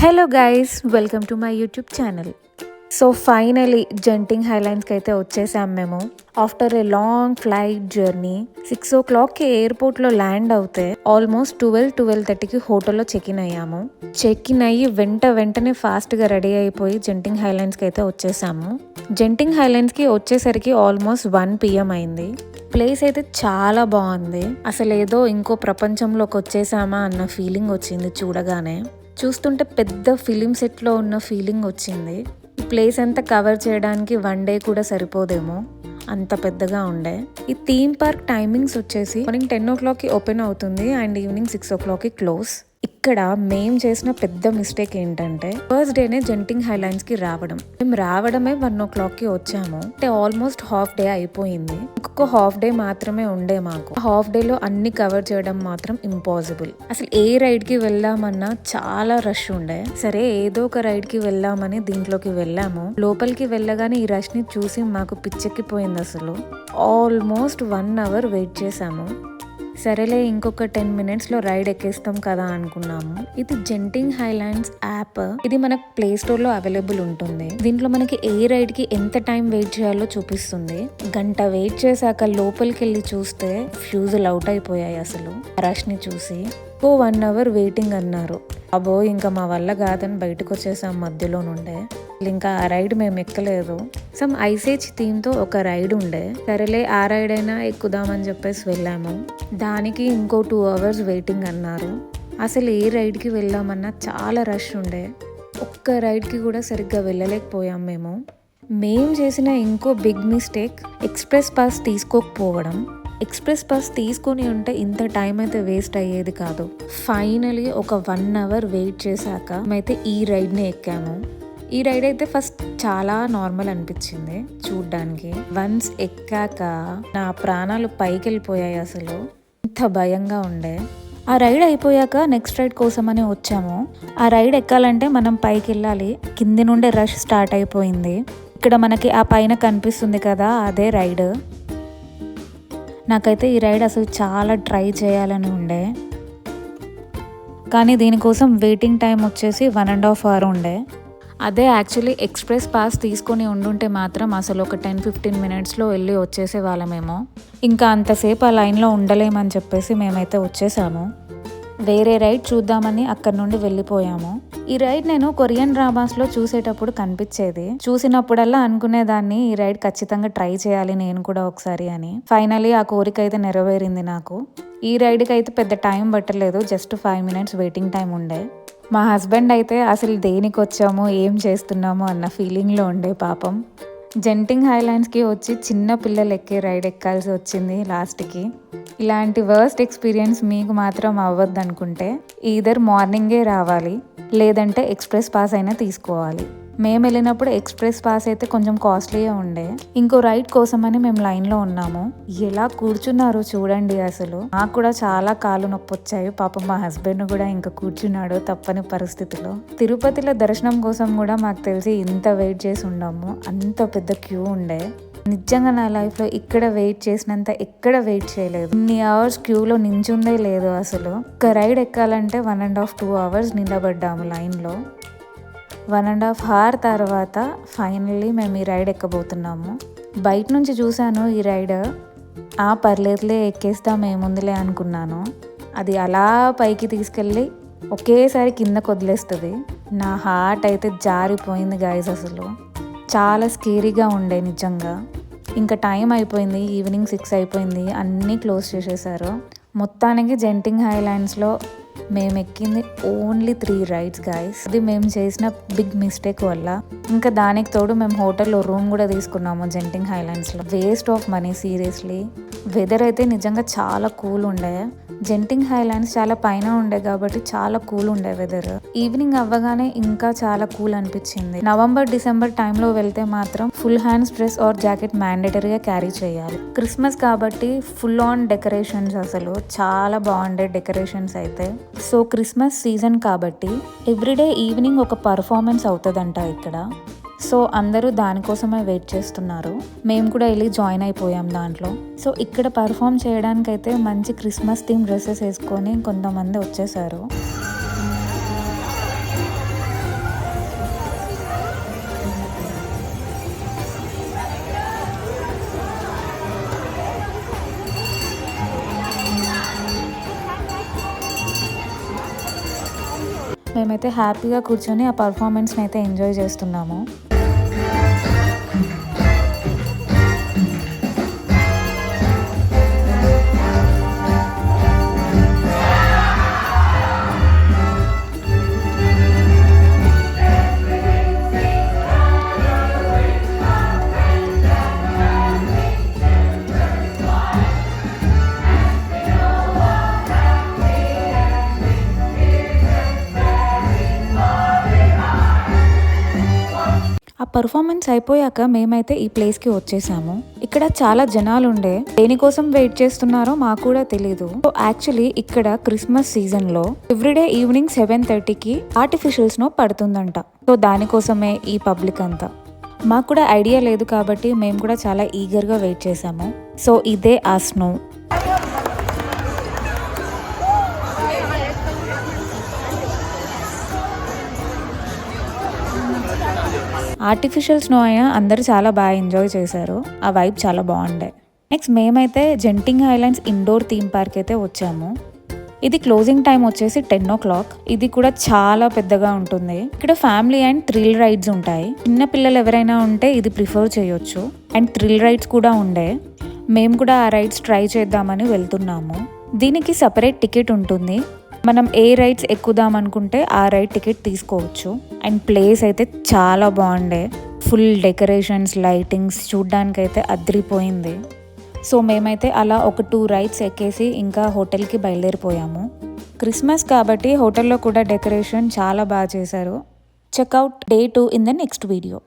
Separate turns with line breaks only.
Hello guys, welcome to my YouTube channel. So finally Genting హైలాండ్స్కి అయితే వచ్చేసాం మేము. After a long flight journey 6 o'clockకి ఎయిర్పోర్ట్లో ల్యాండ్ అవుతే ఆల్మోస్ట్ 12-12:30కి హోటల్లో చెక్ ఇన్ అయ్యాము. చెక్ ఇన్ అయ్యి వెంటనే ఫాస్ట్గా రెడీ అయిపోయి జెంటింగ్ హైలాండ్స్కి అయితే వచ్చేసాము. జెంటింగ్ హైలాండ్స్కి వచ్చేసరికి ఆల్మోస్ట్ 1 PM అయింది. ప్లేస్ అయితే చాలా బాగుంది. అసలు ఏదో ఇంకో ప్రపంచంలోకి వచ్చేసామా అన్న ఫీలింగ్ వచ్చింది చూడగానే. చూస్తుంటే పెద్ద ఫిలిం సెట్లో ఉన్న ఫీలింగ్ వచ్చింది. ఈ ప్లేస్ అంతా కవర్ చేయడానికి 1 day కూడా సరిపోదేమో, అంత పెద్దగా ఉండే. ఈ థీమ్ పార్క్ టైమింగ్స్ వచ్చేసి మార్నింగ్ 10 o'clockకి ఓపెన్ అవుతుంది అండ్ ఈవినింగ్ 6 o'clockకి క్లోజ్. ఇక్కడ మేము చేసిన పెద్ద మిస్టేక్ ఏంటంటే ఫస్ట్ డేనే జెంటింగ్ హైలాండ్స్కి రావడం. మేము రావడమే 1 o'clockకి వచ్చాము. అంటే ఆల్మోస్ట్ హాఫ్ డే అయిపోయింది. ఇంకొక హాఫ్ డే మాత్రమే ఉండే మాకు. హాఫ్ డేలో అన్ని కవర్ చేయడం మాత్రం ఇంపాసిబుల్. అసలు ఏ రైడ్కి వెళ్దామన్నా చాలా రష్ ఉండే. సరే ఏదో ఒక రైడ్కి వెళ్దామని దీంట్లోకి వెళ్ళాము. లోపలికి వెళ్ళగానే ఈ రష్ ని చూసి మాకు పిచ్చెక్కిపోయింది. అసలు ఆల్మోస్ట్ 1 hour వెయిట్ చేసాము. సరేలే ఇంకొక 10 minutesలో రైడ్ ఎక్కేస్తాం కదా అనుకున్నాము. ఇది జెంటింగ్ హైలాండ్స్ యాప్. ఇది మనకు ప్లే స్టోర్లో అవైలబుల్ ఉంటుంది. దీంట్లో మనకి ఏ రైడ్కి ఎంత టైం వెయిట్ చేయాలో చూపిస్తుంది. గంట వెయిట్ చేశాక లోపలికి వెళ్ళి చూస్తే ఫ్యూజులు అవుట్ అయిపోయాయి. అసలు రష్ని చూసి 1 hour వెయిటింగ్ అన్నారు. అబ్బో ఇంకా మా వల్ల కాదని బయటకు వచ్చేసాం మధ్యలో నుండే. ఇంకా ఆ రైడ్ మేము ఎక్కలేదు. సమ్ ఐసేజ్ థీమ్తో ఒక రైడ్ ఉండే. సరేలే ఆ రైడ్ అయినా ఎక్కుదామని చెప్పేసి వెళ్ళాము. దానికి ఇంకో 2 hours వెయిటింగ్ అన్నారు. అసలు ఏ రైడ్కి వెళ్ళామన్నా చాలా రష్ ఉండే. ఒక్క రైడ్కి కూడా సరిగ్గా వెళ్ళలేకపోయాం మేము. చేసిన ఇంకో బిగ్ మిస్టేక్ ఎక్స్ప్రెస్ పాస్ తీసుకోకపోవడం. ఎక్స్ప్రెస్ పాస్ తీసుకొని ఉంటే ఇంత టైం అయితే వేస్ట్ అయ్యేది కాదు. ఫైనలీ ఒక 1 hour వెయిట్ చేశాక మేమైతే ఈ రైడ్ని ఎక్కాము. ఈ రైడ్ అయితే ఫస్ట్ చాలా నార్మల్ అనిపించింది చూడ్డానికి. వన్స్ ఎక్కాక నా ప్రాణాలు పైకి వెళ్ళిపోయాయి. అసలు ఇంత భయంగా ఉండే. ఆ రైడ్ అయిపోయాక నెక్స్ట్ రైడ్ కోసమని వచ్చాము. ఆ రైడ్ ఎక్కాలంటే మనం పైకి వెళ్ళాలి. కింది నుండే రష్ స్టార్ట్ అయిపోయింది. ఇక్కడ మనకి ఆ పైన కనిపిస్తుంది కదా, అదే రైడ్. నాకైతే ఈ రైడ్ అసలు చాలా ట్రై చేయాలని ఉండే, కానీ దీనికోసం వెయిటింగ్ టైం వచ్చేసి 1.5 hour ఉండే. అదే యాక్చువల్లీ ఎక్స్ప్రెస్ పాస్ తీసుకొని ఉండుంటే మాత్రం అసలు ఒక 10-15 minutesలో వెళ్ళి వచ్చేసే వాళ్ళమేమో. ఇంకా అంతసేపు ఆ లైన్లో ఉండలేమని చెప్పేసి మేమైతే వచ్చేసాము. వేరే రైడ్ చూద్దామని అక్కడ నుండి వెళ్ళిపోయాము. ఈ రైడ్ నేను కొరియన్ డ్రామాస్లో చూసేటప్పుడు కనిపించేది. చూసినప్పుడల్లా అనుకునేదాన్ని ఈ రైడ్ ఖచ్చితంగా ట్రై చేయాలి నేను కూడా ఒకసారి అని. ఫైనలీ ఆ కోరిక అయితే నెరవేరింది నాకు. ఈ రైడ్కి అయితే పెద్ద టైం పట్టలేదు, జస్ట్ 5 minutes వెయిటింగ్ టైం ఉండే. మా హస్బెండ్ అయితే అసలు దేనికి వచ్చామో ఏం చేస్తున్నామో అన్న ఫీలింగ్లో ఉండే పాపం. జెంటింగ్ హైలాండ్స్కి వచ్చి చిన్న పిల్లలు ఎక్కే రైడ్ ఎక్కాల్సి వచ్చింది లాస్ట్కి. ఇలాంటి వర్స్ట్ ఎక్స్పీరియన్స్ మీకు మాత్రం అవ్వద్దు అనుకుంటే ఈదర్ మార్నింగే రావాలి, లేదంటే ఎక్స్ప్రెస్ పాస్ అయినా తీసుకోవాలి. మేము వెళ్ళినప్పుడు ఎక్స్ప్రెస్ పాస్ అయితే కొంచెం కాస్ట్లీగా ఉండే. ఇంకో రైడ్ కోసమని మేము లైన్లో ఉన్నాము. ఎలా కూర్చున్నారు చూడండి. అసలు నాకు కూడా చాలా కాళ్ళు నొప్పి వచ్చాయి. పాపం మా హస్బెండ్ కూడా ఇంకా కూర్చున్నాడు తప్పని పరిస్థితిలో. తిరుపతిలో దర్శనం కోసం కూడా మాకు తెలిసి ఇంత వెయిట్ చేసి ఉన్నాము. అంత పెద్ద క్యూ ఉండే. నిజంగా నా లైఫ్లో ఇక్కడ వెయిట్ చేసినంత ఎక్కడ వెయిట్ చేయలేదు. ఇన్ని అవర్స్ క్యూలో నించుందే లేదు. అసలు ఒక రైడ్ ఎక్కాలంటే 1.5-2 hours నిలబడ్డాము లైన్లో. 1.5 hour తర్వాత ఫైనల్లీ మేము ఈ రైడ్ ఎక్కబోతున్నాము. బయట నుంచి చూశాను ఈ రైడ్. పర్లేదులే ఎక్కేస్తాం ఏముందిలే అనుకున్నాను. అది అలా పైకి తీసుకెళ్ళి ఒకేసారి కిందకు వదిలేస్తుంది. నా హార్ట్ అయితే జారిపోయింది గైస్. అసలు చాలా స్కేరీగా ఉండే నిజంగా. ఇంకా టైం అయిపోయింది, ఈవినింగ్ 6 అయిపోయింది. అన్నీ క్లోజ్ చేసేసారు. మొత్తానికి జెంటింగ్ హైలాండ్స్లో మేము ఎక్కింది ఓన్లీ 3 rides గైస్. అది మేము చేసిన బిగ్ మిస్టేక్ వల్ల. ఇంకా దానికి తోడు మేము హోటల్లో రూమ్ కూడా తీసుకున్నాము జెంటింగ్ హైలాండ్స్లో. Waste of money seriously. Weather అయితే నిజంగా చాలా కూల్ ఉండే. జెంటింగ్ హైలాండ్స్ చాలా పైన ఉండే కాబట్టి చాలా కూల్ ఉండే వెదర్. ఈవినింగ్ అవ్వగానే ఇంకా చాలా కూల్ అనిపించింది. నవంబర్-డిసెంబర్ టైంలో వెళ్తే మాత్రం full hands dress or jacket మ్యాండేటరీగా క్యారీ చేయాలి. క్రిస్మస్ కాబట్టి ఫుల్ ఆన్ డెకరేషన్స్, అసలు చాలా బాగుండే డెకరేషన్స్ అయితే. సో క్రిస్మస్ సీజన్ కాబట్టి ఎవ్రీడే ఈవినింగ్ ఒక పర్ఫార్మెన్స్ అవుతుందంట ఇక్కడ. సో అందరూ దానికోసమే వెయిట్ చేస్తున్నారు. మేము కూడా వెళ్ళి జాయిన్ అయిపోయాం దాంట్లో. సో ఇక్కడ పర్ఫామ్ చేయడానికైతే మంచి క్రిస్మస్ థీమ్ డ్రెస్సెస్ వేసుకొని కొంతమంది వచ్చేసారు. మేమైతే హ్యాపీగా కూర్చొని ఆ పర్ఫార్మెన్స్ని అయితే ఎంజాయ్ చేస్తున్నాము. ఆ పర్ఫార్మెన్స్ అయిపోయాక మేమైతే ఈ ప్లేస్కి వచ్చేసాము. ఇక్కడ చాలా జనాలు ఉండే, దేనికోసం వెయిట్ చేస్తున్నారో మాకు కూడా తెలీదు. సో యాక్చువల్లీ ఇక్కడ క్రిస్మస్ సీజన్లో ఎవ్రీడే ఈవినింగ్ 7:30కి ఆర్టిఫిషియల్ స్నో పడుతుందంట. సో దానికోసమే ఈ పబ్లిక్ అంతా. మాకు కూడా ఐడియా లేదు కాబట్టి మేము కూడా చాలా ఈగర్గా వెయిట్ చేసాము. సో ఇదే ఆ స్నో. ఆర్టిఫిషియల్ స్నో అయినా అందరూ చాలా బాగా ఎంజాయ్ చేశారు. ఆ వైబ్ చాలా బాగుండే. నెక్స్ట్ మేమైతే Genting Islands indoor theme park అయితే వచ్చాము. ఇది క్లోజింగ్ టైం వచ్చేసి 10 o'clock. ఇది కూడా చాలా పెద్దగా ఉంటుంది. ఇక్కడ ఫ్యామిలీ అండ్ థ్రిల్ రైడ్స్ ఉంటాయి. చిన్న పిల్లలు ఎవరైనా ఉంటే ఇది ప్రిఫర్ చేయొచ్చు. అండ్ థ్రిల్ రైడ్స్ కూడా ఉండే. మేము కూడా ఆ రైడ్స్ ట్రై చేద్దామని వెళ్తున్నాము. దీనికి సపరేట్ టికెట్ ఉంటుంది. మనం ఏ రైడ్స్ ఎక్కుదాం అనుకుంటే ఆ రైడ్ టికెట్ తీసుకోవచ్చు. అండ్ ప్లేస్ అయితే చాలా బాగుండే. ఫుల్ డెకరేషన్స్, లైటింగ్స్ చూడ్డానికైతే అదిరిపోయింది. సో మేమైతే అలా ఒక 2 రైడ్స్ ఎక్కేసి ఇంకా హోటల్కి బయలుదేరిపోయాము. క్రిస్మస్ కాబట్టి హోటల్లో కూడా డెకరేషన్ చాలా బాగా చేశారు. Checkout Day 2 in the next video.